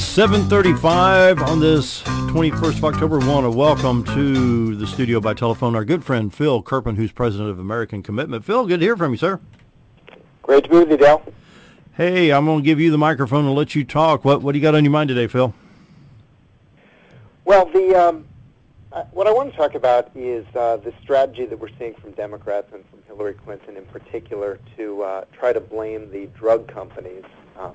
7:35 on this 21st of October. We want to welcome to the studio by telephone our good friend Phil Kerpen, who's president of American Commitment. Phil, good to hear from you, sir. Great to be with you, Dale. Hey, I'm going to give you the microphone and let you talk. What do you got on your mind today, Phil? Well, what I want to talk about is the strategy that we're seeing from Democrats and from Hillary Clinton in particular to try to blame the drug companies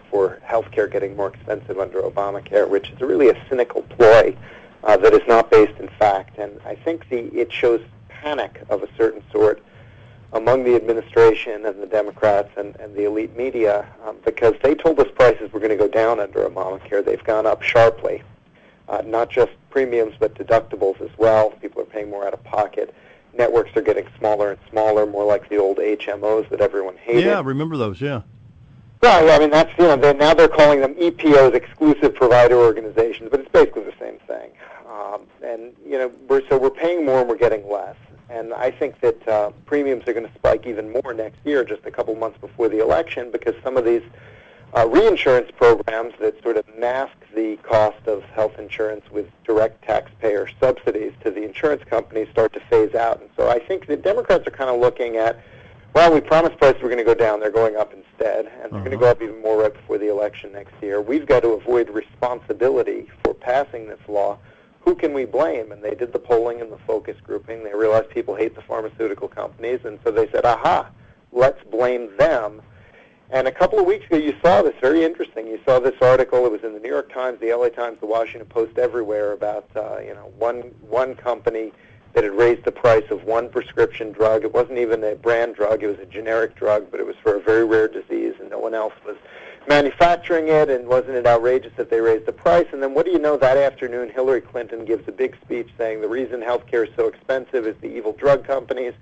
for health care getting more expensive under Obamacare, which is really a cynical ploy that is not based in fact. And I think it shows panic of a certain sort among the administration and the Democrats and the elite media because they told us prices were going to go down under Obamacare. They've gone up sharply, not just premiums but deductibles as well. People are paying more out of pocket. Networks are getting smaller and smaller, more like the old HMOs that everyone hated. Yeah, I remember those, yeah. Well, I mean, that's, now they're calling them EPOs, exclusive provider organizations, but it's basically the same thing. We're paying more and we're getting less. And I think that premiums are going to spike even more next year, just a couple months before the election, because some of these reinsurance programs that sort of mask the cost of health insurance with direct taxpayer subsidies to the insurance companies start to phase out. And so I think the Democrats are kind of looking at, well, we promised prices were going to go down. They're going up instead, and they're going to go up even more right before the election next year. We've got to avoid responsibility for passing this law. Who can we blame? And they did the polling and the focus grouping. They realized people hate the pharmaceutical companies, and so they said, aha, let's blame them. And a couple of weeks ago, you saw this, very interesting. You saw this article. It was in the New York Times, the LA Times, the Washington Post, everywhere about one company that had raised the price of one prescription drug. It wasn't even a brand drug. It was a generic drug, but it was for a very rare disease, and no one else was manufacturing it, and wasn't it outrageous that they raised the price? And then what do you know, that afternoon, Hillary Clinton gives a big speech saying the reason healthcare is so expensive is the evil drug companies,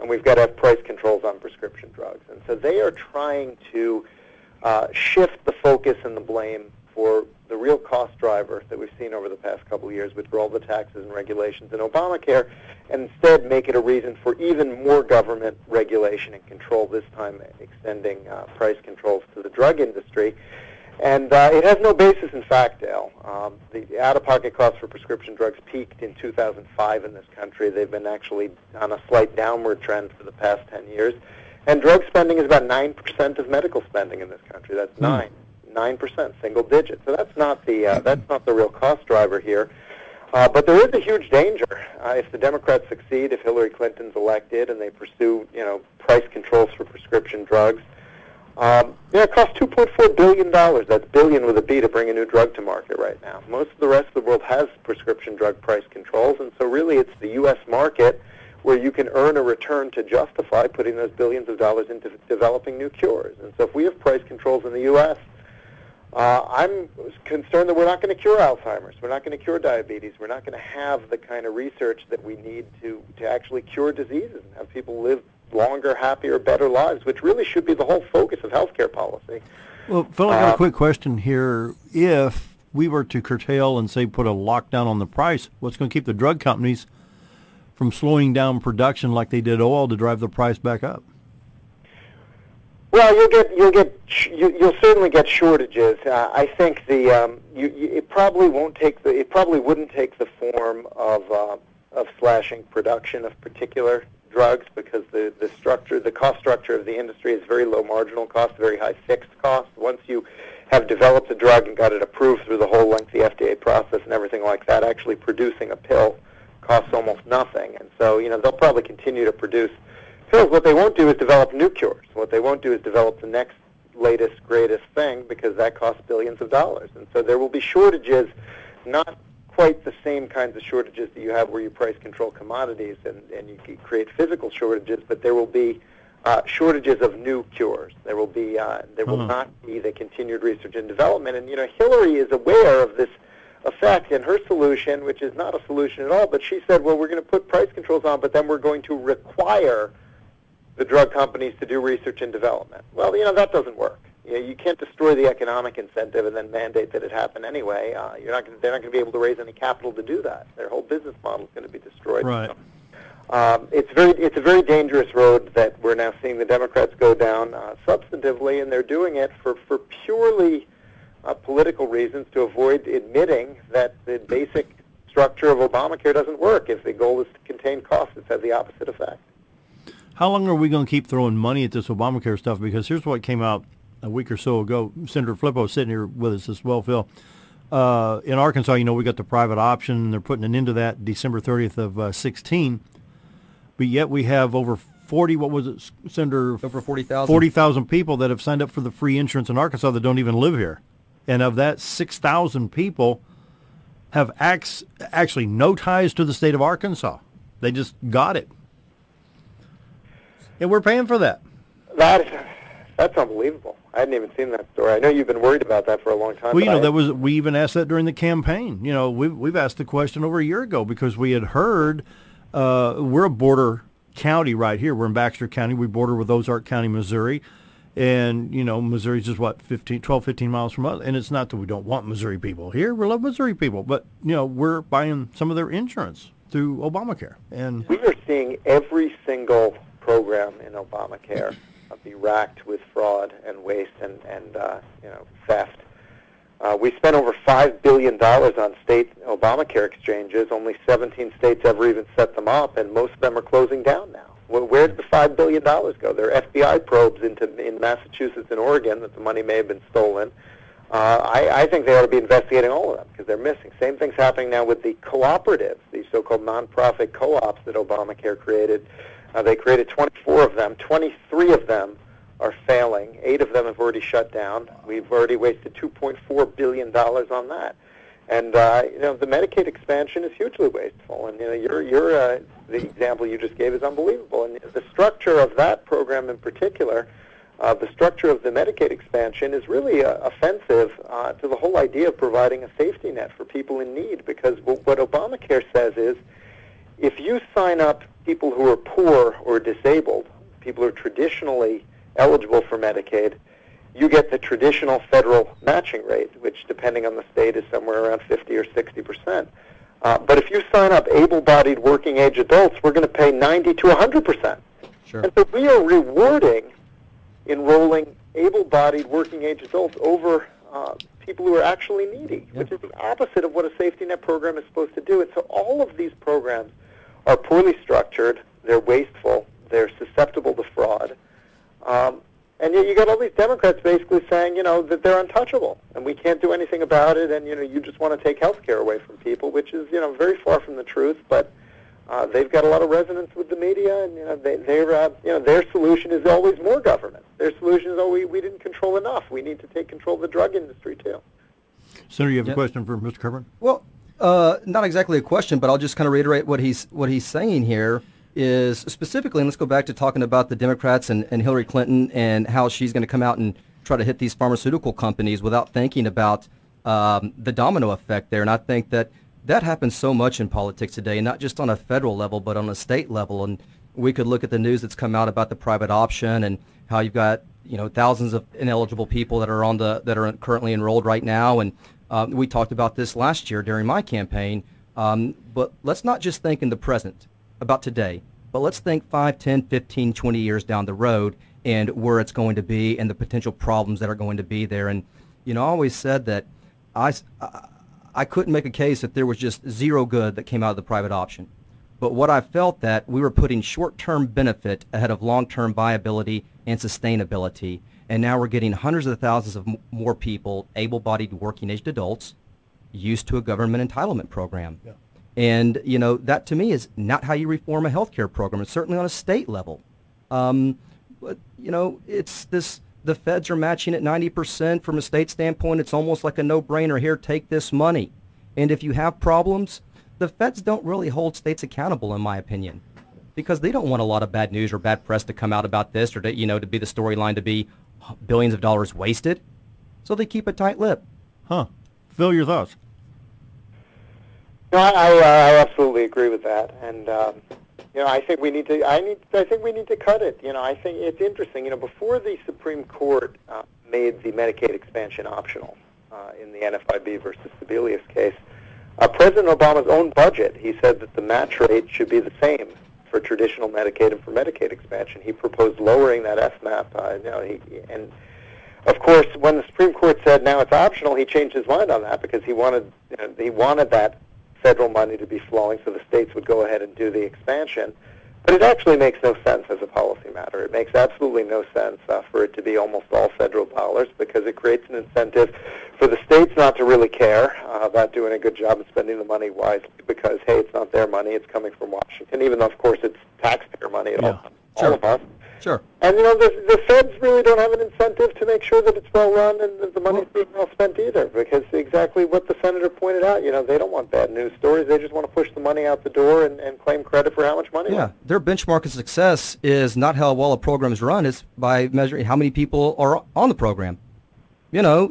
and we've got to have price controls on prescription drugs. And so they are trying to shift the focus and the blame for the real cost driver that we've seen over the past couple of years, which were all the taxes and regulations in Obamacare, and instead make it a reason for even more government regulation and control, this time extending price controls to the drug industry. And it has no basis in fact, Dale. The out-of-pocket costs for prescription drugs peaked in 2005 in this country. They've been actually on a slight downward trend for the past 10 years. And drug spending is about 9% of medical spending in this country. That's 9%, single digit. So that's not the real cost driver here. But there is a huge danger if the Democrats succeed, if Hillary Clinton's elected, and they pursue price controls for prescription drugs. It costs $2.4 billion. That's billion with a B to bring a new drug to market right now. Most of the rest of the world has prescription drug price controls, and so really it's the U.S. market where you can earn a return to justify putting those billions of dollars into developing new cures. And so if we have price controls in the U.S., I'm concerned that we're not going to cure Alzheimer's. We're not going to cure diabetes. We're not going to have the kind of research that we need to actually cure diseases and have people live longer, happier, better lives, which really should be the whole focus of healthcare policy. Well, Phil, I got a quick question here. If we were to curtail and, say, put a lockdown on the price, what's going to keep the drug companies from slowing down production like they did oil to drive the price back up? Well, you'll certainly get shortages. I think it probably wouldn't take the form of slashing production of particular drugs, because the cost structure of the industry is very low marginal cost, very high fixed cost. Once you have developed a drug and got it approved through the whole lengthy FDA process and everything like that, actually producing a pill costs almost nothing. And so, they'll probably continue to produce pills. What they won't do is develop new cures. What they won't do is develop the next latest, greatest thing, because that costs billions of dollars. And so there will be shortages, not quite the same kinds of shortages that you have where you price control commodities and you create physical shortages, but there will be shortages of new cures. There will be there will not be the continued research and development. And Hillary is aware of this effect, and her solution, which is not a solution at all, but she said, well, we're going to put price controls on, but then we're going to require the drug companies to do research and development. Well, that doesn't work. You can't destroy the economic incentive and then mandate that it happen anyway. They're not going to be able to raise any capital to do that. Their whole business model is going to be destroyed. Right. So, it's a very dangerous road that we're now seeing the Democrats go down substantively, and they're doing it for purely political reasons to avoid admitting that the basic structure of Obamacare doesn't work. If the goal is to contain costs, it's had the opposite effect. How long are we going to keep throwing money at this Obamacare stuff? Because here's what came out a week or so ago. Senator Flippo sitting here with us as well, Phil. In Arkansas, we got the private option, and they're putting an end to that December 30th of 16. But yet we have over 40, what was it, Senator? Over 40,000. 40,000 people that have signed up for the free insurance in Arkansas that don't even live here. And of that, 6,000 people have actually no ties to the state of Arkansas. They just got it. And we're paying for that. That's unbelievable. I hadn't even seen that story. I know you've been worried about that for a long time. Well, we even asked that during the campaign. We've asked the question over a year ago because we had heard we're a border county right here. We're in Baxter County. We border with Ozark County, Missouri. And, Missouri's just, 12, 15 miles from us. And it's not that we don't want Missouri people here. We love Missouri people. But, we're buying some of their insurance through Obamacare. And we are seeing every single program in Obamacare be racked with fraud and waste and theft. We spent over $5 billion on state Obamacare exchanges. Only 17 states ever even set them up, and most of them are closing down now. Where did the $5 billion go? There are FBI probes in Massachusetts and Oregon that the money may have been stolen. I think they ought to be investigating all of them because they're missing. Same thing's happening now with the cooperatives, these so-called nonprofit co-ops that Obamacare created. They created 24 of them. 23 of them are failing. 8 of them have already shut down. We've already wasted $2.4 billion on that. And the Medicaid expansion is hugely wasteful. And the example you just gave is unbelievable. And the structure of that program in particular, the structure of the Medicaid expansion is really offensive to the whole idea of providing a safety net for people in need. Because what Obamacare says is, if you sign up people who are poor or disabled, people who are traditionally eligible for Medicaid, you get the traditional federal matching rate, which, depending on the state, is somewhere around 50 or 60%. But if you sign up able-bodied working-age adults, we're going to pay 90 to 100%. Sure. And so we are rewarding enrolling able-bodied working-age adults over people who are actually needy, which is the opposite of what a safety net program is supposed to do. And so all of these programs are poorly structured, they're wasteful, they're susceptible to fraud, and yet you got all these Democrats basically saying, that they're untouchable, and we can't do anything about it, and, you just want to take health care away from people, which is, very far from the truth, but they've got a lot of resonance with the media, and, their solution is always more government. Their solution is, we didn't control enough. We need to take control of the drug industry, too. Senator, you have a question for Mr. Kerpen? Well, not exactly a question, but I'll just kind of reiterate what he's saying here is specifically, and let's go back to talking about the Democrats and Hillary Clinton and how she's going to come out and try to hit these pharmaceutical companies without thinking about the domino effect there. And I think that happens so much in politics today, and not just on a federal level, but on a state level. And we could look at the news that's come out about the private option and how you've got thousands of ineligible people that are currently enrolled right now. And we talked about this last year during my campaign. But let's not just think in the present about today, but let's think 5, 10, 15, 20 years down the road and where it's going to be and the potential problems that are going to be there. And, I always said that I couldn't make a case that there was just zero good that came out of the private option. But what I felt that we were putting short-term benefit ahead of long-term viability and sustainability. And now we're getting hundreds of thousands of more people, able-bodied working-aged adults, used to a government entitlement program. Yeah. And, that to me is not how you reform a health care program. It's certainly on a state level. But, it's this, the feds are matching at 90% from a state standpoint. It's almost like a no-brainer. Here, take this money. And if you have problems, the feds don't really hold states accountable, in my opinion, because they don't want a lot of bad news or bad press to come out about this or to, to be the storyline to be billions of dollars wasted. So they keep a tight lip. Huh. Phil, your thoughts? No, I absolutely agree with that, and I think we need to. I think we need to cut it. I think it's interesting. Before the Supreme Court made the Medicaid expansion optional in the NFIB versus Sebelius case, President Obama's own budget, he said that the match rate should be the same for traditional Medicaid and for Medicaid expansion. He proposed lowering that FMAP. Of course, when the Supreme Court said now it's optional, he changed his mind on that because he wanted that federal money to be flowing so the states would go ahead and do the expansion. But it actually makes no sense as a policy matter. It makes absolutely no sense for it to be almost all federal dollars because it creates an incentive for the states not to really care about doing a good job and spending the money wisely because, hey, it's not their money, it's coming from Washington, even though, of course, it's taxpayer money at all of us. Sure. And, the feds really don't have an incentive to make sure that it's well run and that the money's being well spent either because exactly what the senator pointed out, they don't want bad news stories. They just want to push the money out the door and claim credit for how much money. Yeah, their benchmark of success is not how well a program is run. It's by measuring how many people are on the program.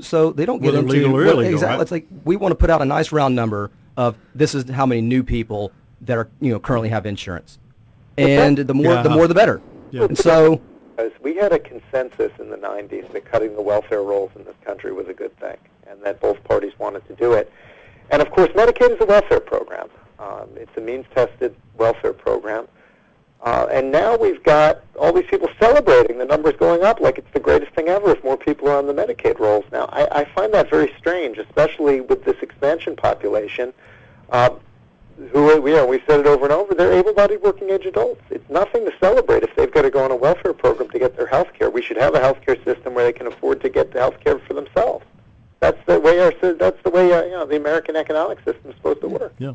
So they don't get into legal or illegal, exactly. Right? It's like we want to put out a nice round number of this is how many new people that are currently have insurance, and the more the better. Yeah. And so we had a consensus in the 90s that cutting the welfare rolls in this country was a good thing, and that both parties wanted to do it. And of course, Medicaid is a welfare program. It's a means-tested welfare program. And now we've got all these people celebrating the numbers going up like it's the greatest thing ever if more people are on the Medicaid rolls. Now, I find that very strange, especially with this expansion population. We've said it over and over, they're able-bodied working-age adults. It's nothing to celebrate if they've got to go on a welfare program to get their health care. We should have a health care system where they can afford to get the health care for themselves. That's the way the American economic system is supposed to work. Yeah.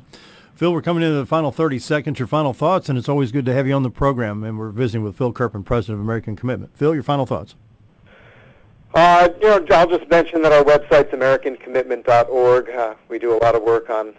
Phil, we're coming into the final 30 seconds. Your final thoughts, and it's always good to have you on the program. And we're visiting with Phil Kerpen, President of American Commitment. Phil, your final thoughts. I'll just mention that our website's AmericanCommitment.org. We do a lot of work on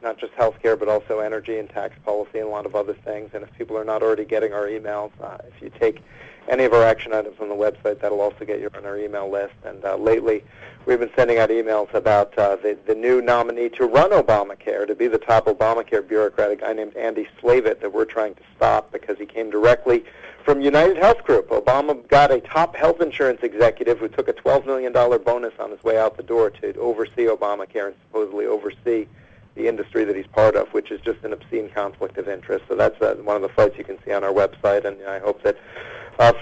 not just healthcare, but also energy and tax policy and a lot of other things. And if people are not already getting our emails, if you take any of our action items on the website, that'll also get you on our email list. And lately, we've been sending out emails about the new nominee to run Obamacare, to be the top Obamacare bureaucrat, a guy named Andy Slavitt, that we're trying to stop because he came directly from United Health Group. Obama got a top health insurance executive who took a $12 million bonus on his way out the door to oversee Obamacare and supposedly oversee the industry that he's part of, which is just an obscene conflict of interest. So that's one of the fights you can see on our website, and I hope that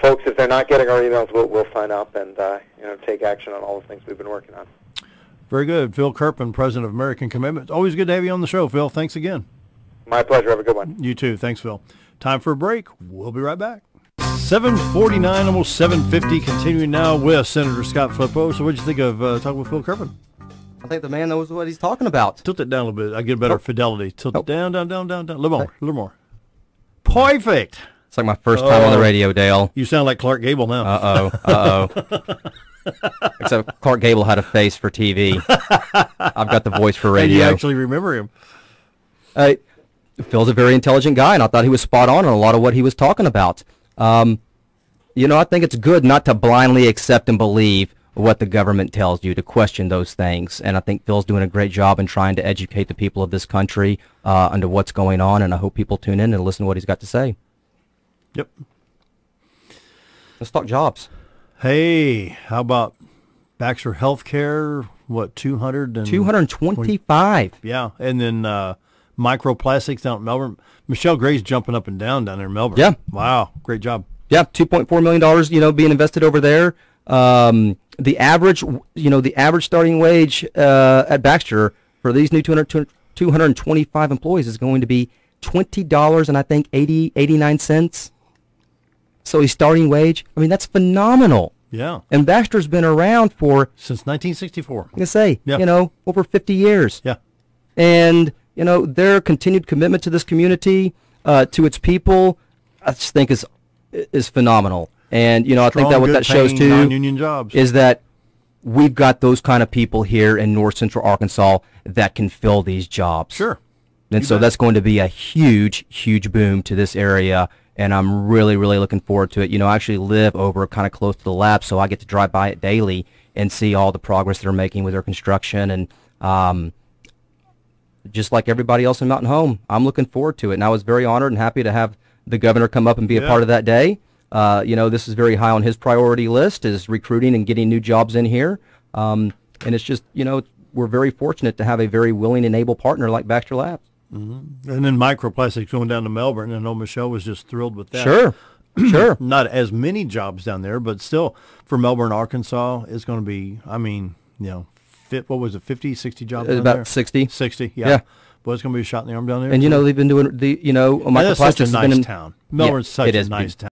folks, if they're not getting our emails, will sign up and take action on all the things we've been working on. Very good. Phil Kerpen, President of American Commitment. Always good to have you on the show, Phil. Thanks again. My pleasure. Have a good one. You too. Thanks, Phil. Time for a break. We'll be right back. 7:49, almost 7:50. Continuing now with Senator Scott Flippo. So what did you think of talking with Phil Kerpen? I think the man knows what he's talking about. Tilt it down a little bit. I get better fidelity. Tilt it down. A little more. Perfect. It's like my first time on the radio, Dale. You sound like Clark Gable now. Except Clark Gable had a face for TV. I've got the voice for radio. And you actually remember him. Phil's a very intelligent guy, and I thought he was spot on a lot of what he was talking about. I think it's good not to blindly accept and believe what the government tells you, to question those things. And I think Phil's doing a great job in trying to educate the people of this country into what's going on, and I hope people tune in and listen to what he's got to say. Yep. Let's talk jobs. Hey, how about Baxter Healthcare? What, 225. Yeah, and then microplastics down in Melbourne. Michelle Gray's jumping up and down there in Melbourne. Yeah. Wow, great job. Yeah, $2.4 million, being invested over there. The average starting wage at Baxter for these new 225 employees is going to be $20 and I think 89 cents. So his starting wage, that's phenomenal. Yeah. And Baxter's been around since 1964. I can say, over 50 years. Yeah. And, their continued commitment to this community, to its people, I just think is phenomenal. And, I think that what that shows, too, non-union jobs. Is that we've got those kind of people here in North Central Arkansas that can fill these jobs. Sure. And so that's going to be a huge, huge boom to this area, and I'm really, really looking forward to it. I actually live over kind of close to the lab, so I get to drive by it daily and see all the progress they're making with their construction. And just like everybody else in Mountain Home, I'm looking forward to it. And I was very honored and happy to have the governor come up and be a part of that day. This is very high on his priority list, is recruiting and getting new jobs in here. And it's just, we're very fortunate to have a very willing and able partner like Baxter Labs. Mm-hmm. And then microplastics going down to Melbourne. I know Michelle was just thrilled with that. Sure. Sure. Not as many jobs down there, but still for Melbourne, Arkansas, it's going to be, I mean, what was it, 50, 60 jobs down About there? 60. 60, yeah. Yeah. But it's going to be a shot in the arm down there. And, too. they've been doing And Michael that's such a Plastics has nice been in, town. Melbourne's such it a is nice town.